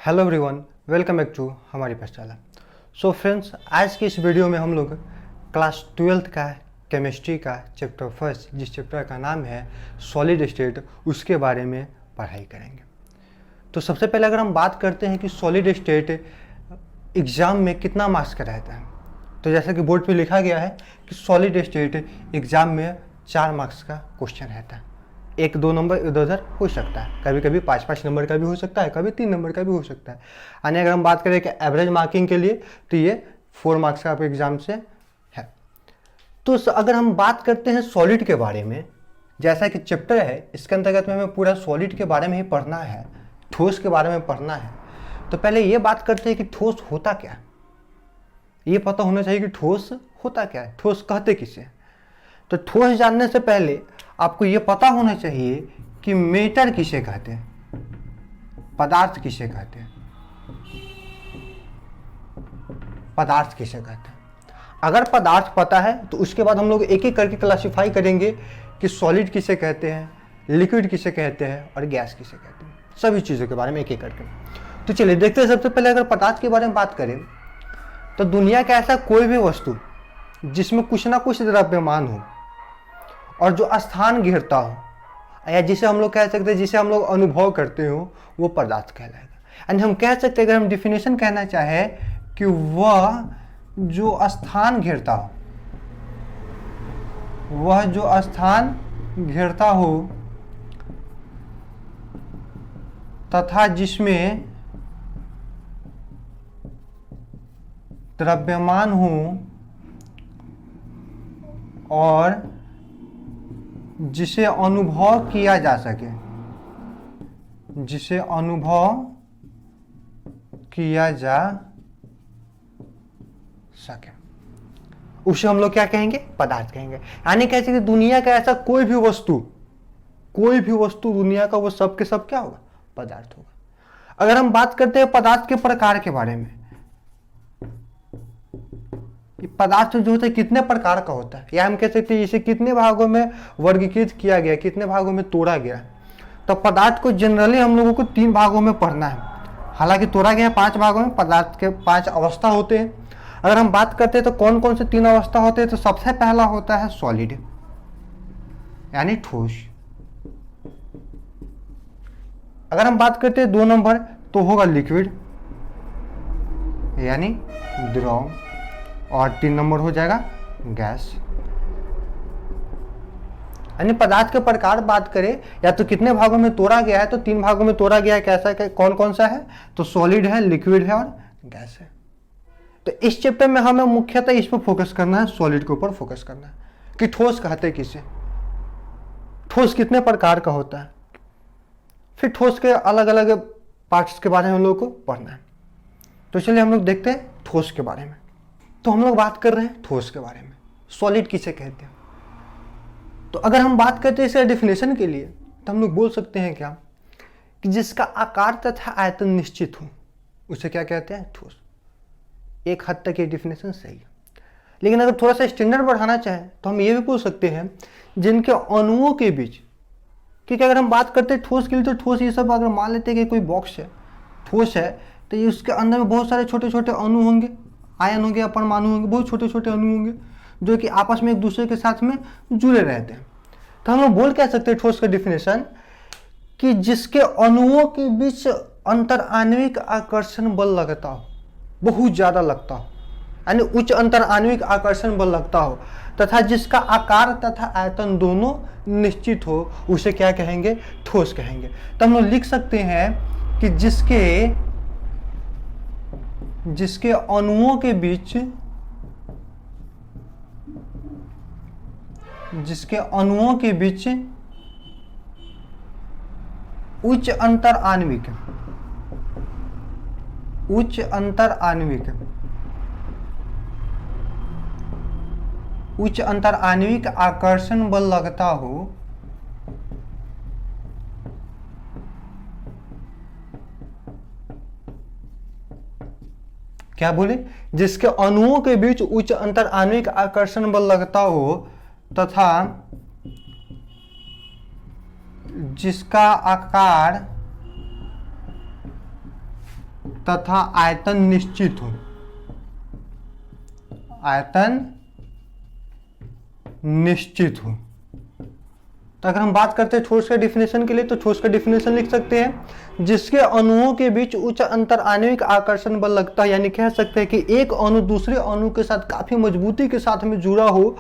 Hello everyone, welcome back to हमारी पाठशाला। So friends, आज की इस वीडियो में हम लोग क्लास 12th का केमिस्ट्री का चैप्टर फर्स्ट, जिस चैप्टर का नाम है सॉलिड स्टेट, उसके बारे में पढ़ाई करेंगे। तो सबसे पहले अगर हम बात करते हैं कि सॉलिड स्टेट एग्ज़ाम में कितना मार्क्स का रहता है, तो जैसा कि बोर्ड पे लिखा गया है कि सॉलिड स्टेट एग्ज़ाम में 4 मार्क्स का क्वेश्चन रहता है। 1-2 नंबर इधर उधर हो सकता है, कभी कभी 5-5 नंबर का भी हो सकता है, कभी 3 नंबर का भी हो सकता है। यानी अगर हम बात करें कि एवरेज मार्किंग के लिए, तो ये 4 मार्क्स का एग्जाम से है। तो अगर हम बात करते हैं सॉलिड के बारे में, जैसा कि चैप्टर है इसके अंतर्गत में हमें पूरा सॉलिड के बारे में ही पढ़ना है, ठोस के बारे में पढ़ना है। तो पहले ये बात करते हैं कि ठोस होता क्या है। ये पता होना चाहिए कि ठोस होता क्या है, ठोस कहते किसे। तो ठोस जानने से पहले आपको ये पता होना चाहिए कि मैटर किसे कहते हैं, पदार्थ किसे कहते हैं, पदार्थ किसे कहते हैं। अगर पदार्थ पता है तो उसके बाद हम लोग एक एक करके क्लासिफाई करेंगे कि सॉलिड किसे कहते हैं, लिक्विड किसे कहते हैं और गैस किसे कहते हैं, सभी चीज़ों के बारे में एक एक करके। तो चलिए देखते हैं। सबसे पहले अगर पदार्थ के बारे में बात करें तो दुनिया का ऐसा कोई भी वस्तु जिसमें कुछ ना कुछ द्रव्यमान हो और जो स्थान घेरता हो, या जिसे हम लोग कह सकते हैं, जिसे हम लोग अनुभव करते हो, वो पदार्थ कहलाएगा। यानी हम कह सकते हैं, अगर हम डिफिनेशन कहना चाहे, कि वह जो स्थान घेरता हो, वह जो स्थान घेरता हो तथा जिसमें द्रव्यमान हो और जिसे अनुभव किया जा सके, जिसे अनुभव किया जा सके, उसे हम लोग क्या कहेंगे, पदार्थ कहेंगे। यानी कैसे कि दुनिया का ऐसा कोई भी वस्तु दुनिया का, वो सब के सब क्या होगा, पदार्थ होगा। अगर हम बात करते हैं पदार्थ के प्रकार के बारे में, पदार्थ जो होता है कितने प्रकार का होता है, या हम कह सकते हैं इसे कितने भागों में वर्गीकृत किया गया, कितने भागों में तोड़ा गया। तो पदार्थ को जनरली हम लोगों को 3 भागों में पढ़ना है, हालांकि तोड़ा गया 5 भागों में। पदार्थ के 5 अवस्था होते हैं। अगर हम बात करते हैं तो कौन कौन से 3 अवस्था होते हैं, तो सबसे पहला होता है सॉलिड, यानी ठोस। अगर हम बात करते हैं 2 नंबर, तो होगा लिक्विड, यानी द्रव, और 3 नंबर हो जाएगा गैस। यानी पदार्थ के प्रकार बात करें, या तो कितने भागों में तोड़ा गया है, तो 3 भागों में तोड़ा गया है। कैसा है, कौन कौन सा है, तो सॉलिड है, लिक्विड है और गैस है। तो इस चैप्टर में हमें मुख्यतः इस पर फोकस करना है, सॉलिड के ऊपर फोकस करना है कि ठोस कहते किसे, ठोस कितने प्रकार का होता है, फिर ठोस के अलग अलग पार्ट्स के बारे में हम लोग को पढ़ना है। तो चलिए हम लोग देखते हैं ठोस के बारे में। तो हम लोग बात कर रहे हैं ठोस के बारे में, सॉलिड किसे कहते हैं। तो अगर हम बात करते हैं इसका डेफिनेशन के लिए, तो हम लोग बोल सकते हैं क्या, कि जिसका आकार तथा आयतन निश्चित हो, उसे क्या कहते हैं, ठोस। एक हद तक ये डेफिनेशन सही है, लेकिन अगर थोड़ा सा स्टैंडर्ड बढ़ाना चाहें तो हम ये भी बोल सकते हैं जिनके अणुओं के बीच, क्योंकि अगर हम बात करते हैं ठोस के लिए, तो ठोस ये सब, अगर मान लेते हैं कि कोई बॉक्स है, ठोस है, तो ये उसके अंदर में बहुत सारे छोटे छोटे अणु होंगे, आयन होंगे, परमाणु होंगे, बहुत छोटे छोटे अणु होंगे, जो कि आपस में एक दूसरे के साथ में जुड़े रहते हैं। तो हम लोग बोल कह सकते हैं ठोस का डिफिनेशन, कि जिसके अणुओं के बीच अंतर आणविक आकर्षण बल लगता हो, बहुत ज़्यादा लगता हो, यानी उच्च अंतर आणविक आकर्षण बल लगता हो, तथा जिसका आकार तथा आयतन दोनों निश्चित हो, उसे क्या कहेंगे, ठोस कहेंगे। तो हम लोग लिख सकते हैं कि जिसके अणुओं के बीच, उच्च अंतर आणविक आकर्षण बल लगता हो, क्या बोले, जिसके अणुओं के बीच उच्च अंतर आणविक आकर्षण बल लगता हो तथा जिसका आकार तथा आयतन निश्चित हो। आयतन निश्चित हो। तो अगर हम बात करते हैं ठोस के डिफिनेशन के लिए, तो ठोस का डिफिनेशन लिख सकते हैं जिसके अणुओं के बीच उच्च अंतर आणविक आकर्षण बल लगता है, यानी कह सकते हैं कि एक अणु दूसरे अणु के साथ काफी मजबूती के साथ में जुड़ा हो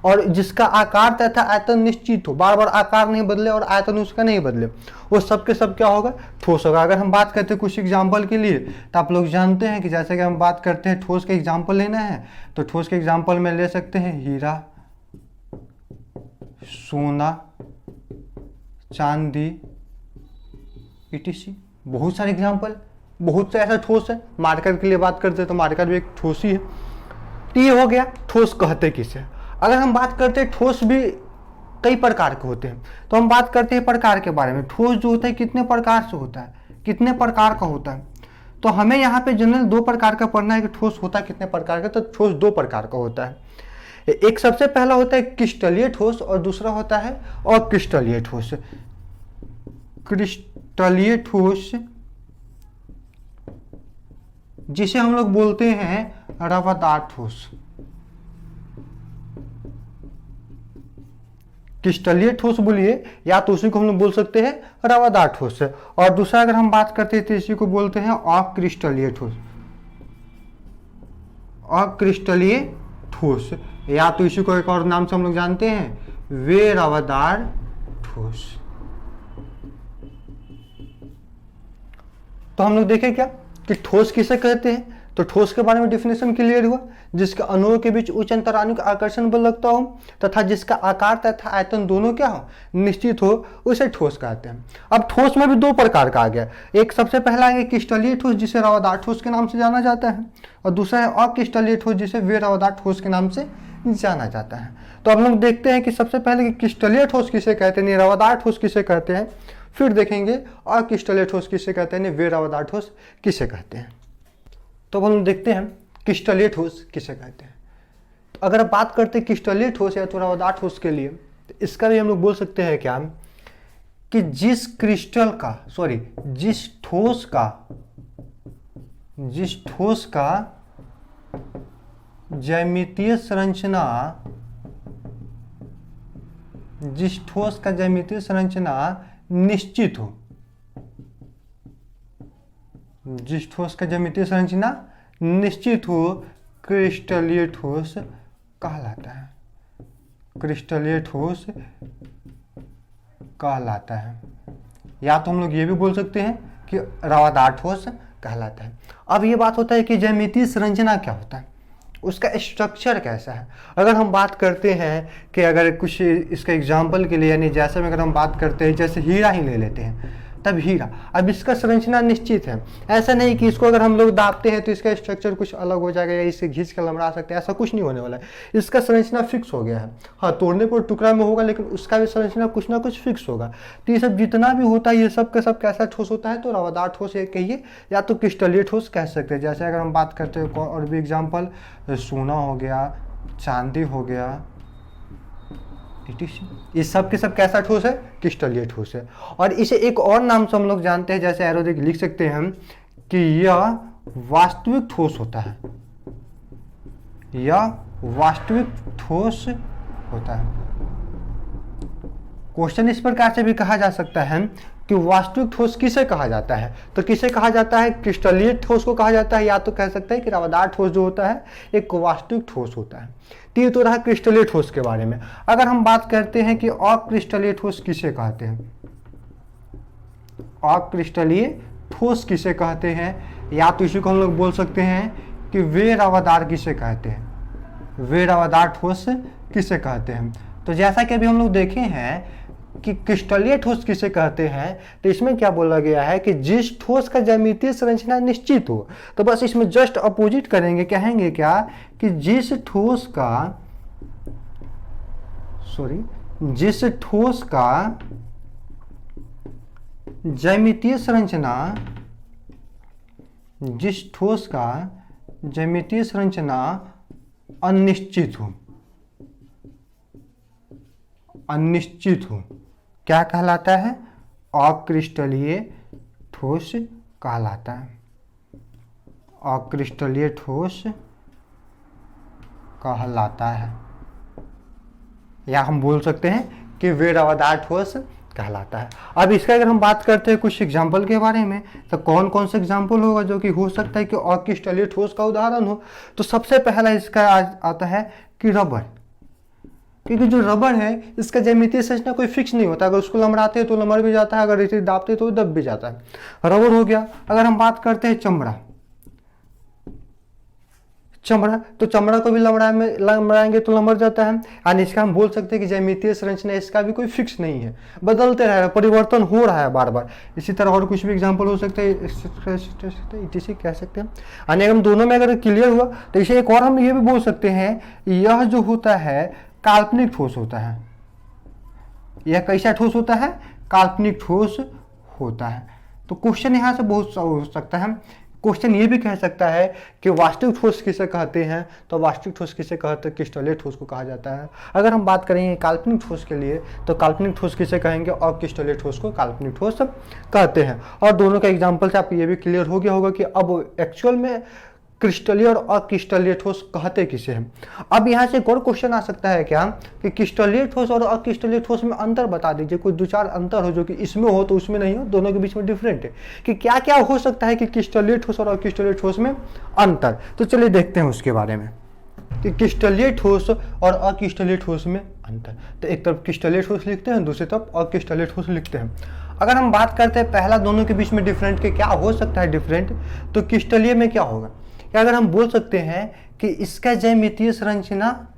और जिसका आकार तथा आयतन निश्चित हो, बार बार आकार नहीं बदले और आयतन उसका नहीं बदले, वो सब के सब क्या होगा, ठोस होगा। अगर हम बात करते हैं कुछ एग्जाम्पल के लिए, तो आप लोग जानते हैं कि जैसे कि हम बात करते हैं ठोस के एग्जाम्पल लेना है, तो ठोस के एग्जाम्पल में ले सकते हैं हीरा, सोना, चांदी, etc। बहुत सारे एग्जाम्पल, बहुत से ऐसा ठोस है। मार्कर के लिए बात करते हैं तो मार्कर भी एक ठोस ही है। तो ये हो गया ठोस कहते किसे। अगर हम बात करते हैं ठोस भी कई प्रकार के होते हैं, तो हम बात करते हैं प्रकार के बारे में। ठोस जो होता है कितने प्रकार से होता है, कितने प्रकार का होता है, तो हमें यहाँ पे जनरल दो प्रकार का पढ़ना है कि ठोस होता है कितने प्रकार का। तो ठोस दो प्रकार का होता है, एक सबसे पहला होता है क्रिस्टलीय ठोस और दूसरा होता है अक्रिस्टलीय ठोस। क्रिस्टलीय ठोस जिसे हम लोग बोलते हैं रवादार ठोस। क्रिस्टलीय ठोस बोलिए या तो उसी को हम लोग बोल सकते हैं रवादार ठोस, और दूसरा अगर हम बात करते हैं तो इसी को बोलते हैं अक्रिस्टलीय ठोस। अक्रिस्टलीय ठोस या तो इसी को एक और नाम से हम लोग जानते हैं वे रवादार ठोस। तो हम लोग देखें क्या कि ठोस किसे कहते हैं। तो ठोस के बारे में डिफिनेशन क्लियर हुआ, जिसके अणुओं के बीच उच्च अंतर आणविक आकर्षण बल लगता हो तथा जिसका आकार तथा आयतन दोनों क्या हो, निश्चित हो, उसे ठोस कहते हैं। अब ठोस में भी दो प्रकार का आ गया, एक सबसे पहला है क्रिस्टलीय ठोस जिसे रवादार ठोस के नाम से जाना जाता है, और दूसरा है अक्रिस्टलीय ठोस जिसे वे रवादार ठोस के नाम से जाना जाता है। तो अब लोग देखते हैं कि सबसे पहले क्रिस्टलीय ठोस किसे कहते हैं, रवादार ठोस किसे कहते हैं, फिर देखेंगे अक्रिस्टलीय ठोस किसे कहते हैं, वे रवादार ठोस किसे कहते हैं। तो हम देखते हैं क्रिस्टलीय ठोस किसे कहते हैं। तो अगर आप बात करते हैं क्रिस्टलीय ठोस या तो रवादार ठोस के लिए, तो इसका भी हम लोग बोल सकते हैं क्या कि जिस ठोस का ज्यामितीय संरचना निश्चित हो, जिस ठोस का ज्यामितीय संरचना निश्चित हो, क्रिस्टलीय ठोस कहलाता है। क्रिस्टलीय ठोस कहलाता है, या तो हम लोग ये भी बोल सकते हैं कि रवादार ठोस कहलाता है। अब ये बात होता है कि ज्यामितीय संरचना क्या होता है, उसका स्ट्रक्चर कैसा है। अगर हम बात करते हैं कि अगर कुछ इसका एग्जाम्पल के लिए, यानी जैसे में अगर हम बात करते हैं जैसे हीरा ही ले लेते हैं, तब हीरा, अब इसका संरचना निश्चित है, ऐसा नहीं कि इसको अगर हम लोग दाबते हैं तो इसका स्ट्रक्चर कुछ अलग हो जाएगा या इसे घिस कर लमड़ा सकते हैं, ऐसा कुछ नहीं होने वाला है। इसका संरचना फिक्स हो गया है। हाँ, तोड़ने पर टुकड़ा में होगा लेकिन उसका भी संरचना कुछ ना कुछ फिक्स होगा। तो ये सब जितना भी होता है ये सब का सब कैसा ठोस होता है, तो रवादार ठोस ये कहिए या तो क्रिस्टलीय ठोस कह सकते हैं। जैसे अगर हम बात करते हैं और भी एग्जाम्पल, सोना हो गया, चांदी हो गया, ये सब के सब कैसा ठोस है, क्रिस्टलीय ठोस है। और इसे एक और नाम से हम लोग जानते हैं, जैसे एरो देख लिख सकते हैं हम कि यह वास्तविक ठोस होता है, यह वास्तविक ठोस होता है। क्वेश्चन इस प्रकार से भी कहा जा सकता है कि वास्तविक ठोस किसे कहा जाता है, तो किसे कहा जाता है, क्रिस्टलीय ठोस को कहा जाता है, या तो कह सकते हैं कि रवादार ठोस जो होता है एक वास्तविक ठोस होता है। ये तो रहा क्रिस्टलीय ठोस के बारे में। अगर हम बात करते हैं कि अक्रिस्टलीय ठोस किसे कहते हैं, अक्रिस्टलीय ठोस किसे कहते हैं, या तो इसी को हम लोग बोल सकते हैं कि वे रवादार किसे कहते हैं, वे रवादार ठोस किसे कहते हैं। तो जैसा कि अभी हम लोग देखे हैं कि क्रिस्टलीय ठोस किसे कहते हैं, तो इसमें क्या बोला गया है कि जिस ठोस का ज्यामितीय संरचना निश्चित हो, तो बस इसमें जस्ट अपोजिट करेंगे, कहेंगे क्या कि जिस ठोस का ज्यामितीय संरचना अनिश्चित हो क्या कहलाता है, अक्रिस्टलीय ठोस कहलाता है। अक्रिस्टलीय ठोस कहलाता है, या हम बोल सकते हैं कि वेरावदार ठोस कहलाता है। अब इसका अगर हम बात करते हैं कुछ एग्जाम्पल के बारे में, तो कौन कौन सा एग्जाम्पल होगा जो कि हो सकता है कि अक्रिस्टलीय ठोस का उदाहरण हो। तो सबसे पहला इसका आता है कि रबर, क्योंकि जो रबर है इसका ज्यामितीय संरचना कोई फिक्स नहीं होता, अगर उसको लमड़ाते हैं तो लमड़ भी जाता है, अगर इसे दाबते तो दब भी जाता है, रबर हो गया। अगर हम बात करते हैं चमड़ा, तो चमड़ा को भी लमड़ाएंगे तो लमड़ जाता है, यानी इसका हम बोल सकते हैं कि ज्यामितीय संरचना इसका भी कोई फिक्स नहीं है, बदलते रह रहा है, परिवर्तन हो रहा है बार बार। इसी तरह और कुछ भी एग्जांपल हो सकते हैं, इसे कह सकते हैं। यानी हम दोनों में अगर क्लियर हुआ तो इसे एक और हम ये भी बोल सकते हैं, यह जो होता है काल्पनिक ठोस होता है। यह कैसा ठोस होता है? काल्पनिक ठोस होता है। तो क्वेश्चन यहाँ से बहुत हो सकता है, क्वेश्चन ये भी कह सकता है कि वास्तविक ठोस किसे कहते हैं, तो वास्तविक ठोस किसे कहते हैं? क्रिस्टलीय ठोस को कहा जाता है। अगर हम बात करेंगे काल्पनिक ठोस के लिए, तो काल्पनिक ठोस किसे कहेंगे? और क्रिस्टलीय ठोस को काल्पनिक ठोस कहते हैं। और दोनों का एग्जाम्पल से आपको ये भी क्लियर हो गया होगा कि अब एक्चुअल में क्रिस्टलीय और अक्रिस्टलीय ठोस कहते किसे हैं। अब यहाँ से एक और क्वेश्चन आ सकता है क्या कि क्रिस्टलीय ठोस और अक्रिस्टलीय ठोस में अंतर बता दीजिए, कोई 2-4 अंतर हो जो कि इसमें हो तो उसमें नहीं हो, दोनों के बीच में डिफरेंट है, कि क्या क्या हो सकता है कि क्रिस्टलीय ठोस और अक्रिस्टलीय ठोस में अंतर। तो चलिए देखते हैं उसके बारे में कि क्रिस्टलीय ठोस और अक्रिस्टलीय ठोस में अंतर। तो एक तरफ क्रिस्टलीय ठोस लिखते हैं, दूसरी तरफ अक्रिस्टलीय ठोस लिखते हैं। अगर हम बात करते हैं पहला दोनों के बीच में डिफरेंट के क्या हो सकता है डिफरेंट, तो क्रिस्टलीय में क्या होगा, या अगर हम बोल सकते हैं कि इसका ज्यामितीय संरचना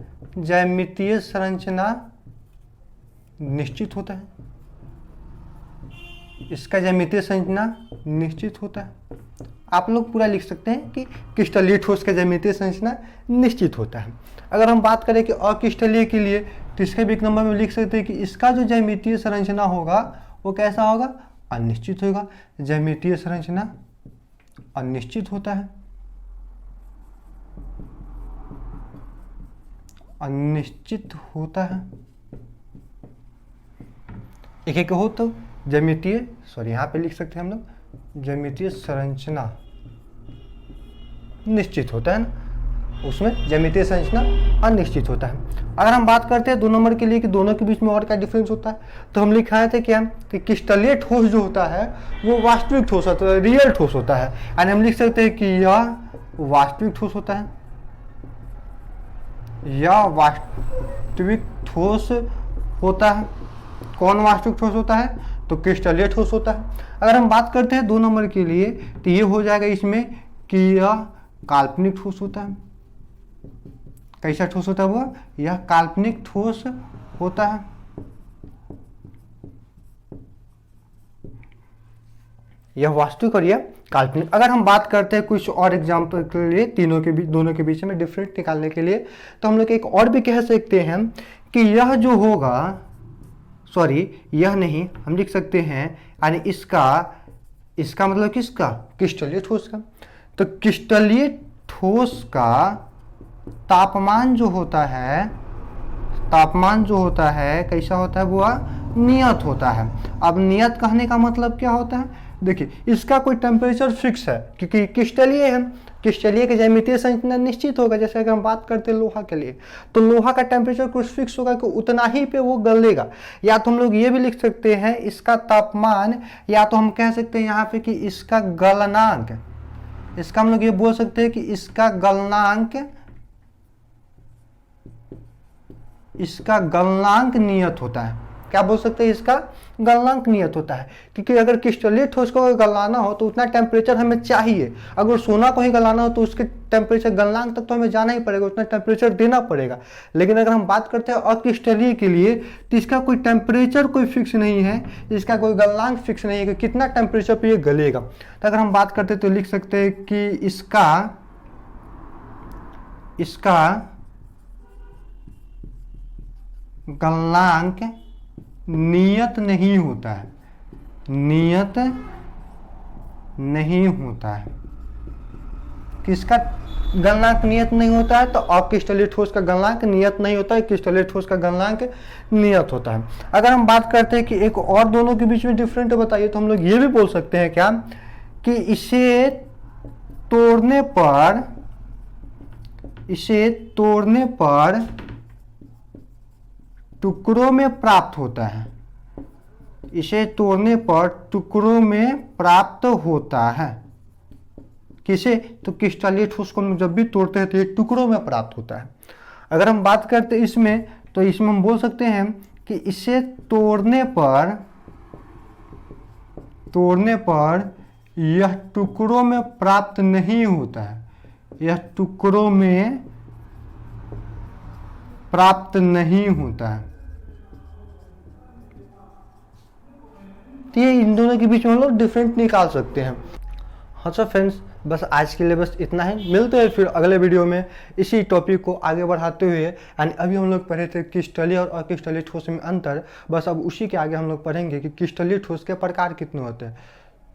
निश्चित होता है, इसका ज्यामितीय संरचना निश्चित होता है। आप लोग पूरा लिख सकते हैं कि क्रिस्टलीय ठोस का ज्यामितीय संरचना निश्चित होता है। अगर हम बात करें कि अक्रिस्टलीय के लिए, तो इसके भी एक नंबर में लिख सकते हैं कि इसका जो ज्यामितीय संरचना होगा वो कैसा होगा? अनिश्चित होगा। ज्यामितीय संरचना अनिश्चित होता है, अनिश्चित होता है। एक एक हो तो ज्यामितीय, सॉरी यहाँ पे लिख सकते हैं हम लोग, ज्यामितीय संरचना निश्चित होता है ना, उसमें ज्यामितीय संरचना अनिश्चित होता है। अगर हम बात करते हैं 2 नंबर के लिए कि दोनों के बीच में और क्या डिफरेंस होता है, तो हम लिखाए थे क्या कि क्रिस्टलीय ठोस जो होता है वो वास्तविक ठोस होता है, रियल ठोस होता है, यानी हम लिख सकते हैं कि यह वास्तविक ठोस होता है, यह वास्तविक ठोस होता है। कौन वास्तविक ठोस होता है? तो क्रिस्टलीय ठोस होता है। अगर हम बात करते हैं 2 नंबर के लिए, तो ये हो जाएगा इसमें कि यह काल्पनिक ठोस होता है। कैसा ठोस होता है वो? यह काल्पनिक ठोस होता है। यह वास्तविक और यह काल्पनिक। अगर हम बात करते हैं कुछ और एग्जाम्पल के लिए दोनों के बीच में डिफरेंट निकालने के लिए, तो हम लोग एक और भी कह सकते हैं कि यह जो होगा, सॉरी यह नहीं, हम लिख सकते हैं यानी इसका मतलब किसका? क्रिस्टलीय ठोस का। तो क्रिस्टलीय ठोस का तापमान जो होता है कैसा होता है? वो नियत होता है। अब नियत कहने का मतलब क्या होता है? देखिए, इसका कोई टेम्परेचर फिक्स है, क्योंकि क्रिस्टलीय है, क्रिस्टलीय के ज्यामितीय संरचना निश्चित होगा। जैसे अगर हम बात करते हैं लोहा के लिए, तो लोहा का टेम्परेचर कुछ फिक्स होगा कि उतना ही पे वो गलेगा। या तो हम लोग ये भी लिख सकते हैं इसका तापमान, या तो हम कह सकते हैं यहाँ पे कि इसका गलनांक, इसका हम लोग ये बोल सकते हैं कि इसका गलनांक नियत होता है। क्या बोल सकते हैं? इसका गलनांक नियत होता है, क्योंकि अगर क्रिस्टलीय ठोस को गलाना हो तो उतना टेम्परेचर हमें चाहिए। अगर सोना को ही गलाना हो तो उसके टेम्परेचर गलनांक तक तो हमें जाना ही पड़ेगा, उतना टेम्परेचर देना पड़ेगा। लेकिन अगर हम बात करते हैं अक्रिस्टलीय के लिए, तो इसका कोई टेम्परेचर कोई फिक्स नहीं है, इसका कोई गलनांक फिक्स नहीं है कि कितना टेम्परेचर पे ये गलेगा। तो अगर हम बात करते हैं तो लिख सकते हैं कि इसका गलनांक नियत नहीं होता है, नियत नहीं होता है। किसका गलनांक नियत नहीं होता है? तो अक्रिस्टलीय ठोस का गलनांक नियत नहीं होता है, क्रिस्टलीय ठोस का गलनांक नियत होता है। अगर हम बात करते हैं कि एक और दोनों के बीच में डिफरेंट बताइए, तो हम लोग ये भी बोल सकते हैं क्या कि इसे तोड़ने पर टुकड़ों में प्राप्त होता है। इसे तोड़ने पर टुकड़ों में प्राप्त होता है। किसे? तो क्रिस्टलीय ठोस को जब भी तोड़ते हैं तो ये टुकड़ों में प्राप्त होता है। अगर हम बात करते हैं इसमें, तो इसमें हम बोल सकते हैं कि इसे तोड़ने पर यह टुकड़ों में प्राप्त नहीं होता है। यह टुकड़ों में प्राप्त नहीं होता है। तो ये इन दोनों के बीच में हम लोग डिफरेंट निकाल सकते हैं। हाँ सर फ्रेंड्स, बस आज के लिए बस इतना ही। मिलते हैं फिर अगले वीडियो में इसी टॉपिक को आगे बढ़ाते हुए। यानी अभी हम लोग पढ़े थे क्रिस्टलीय और अक्रिस्टलीय ठोस में अंतर, बस अब उसी के आगे हम लोग पढ़ेंगे कि क्रिस्टलीय ठोस के प्रकार कितने होते हैं।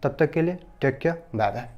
तब तक के लिए टेक केयर, बाय बाय।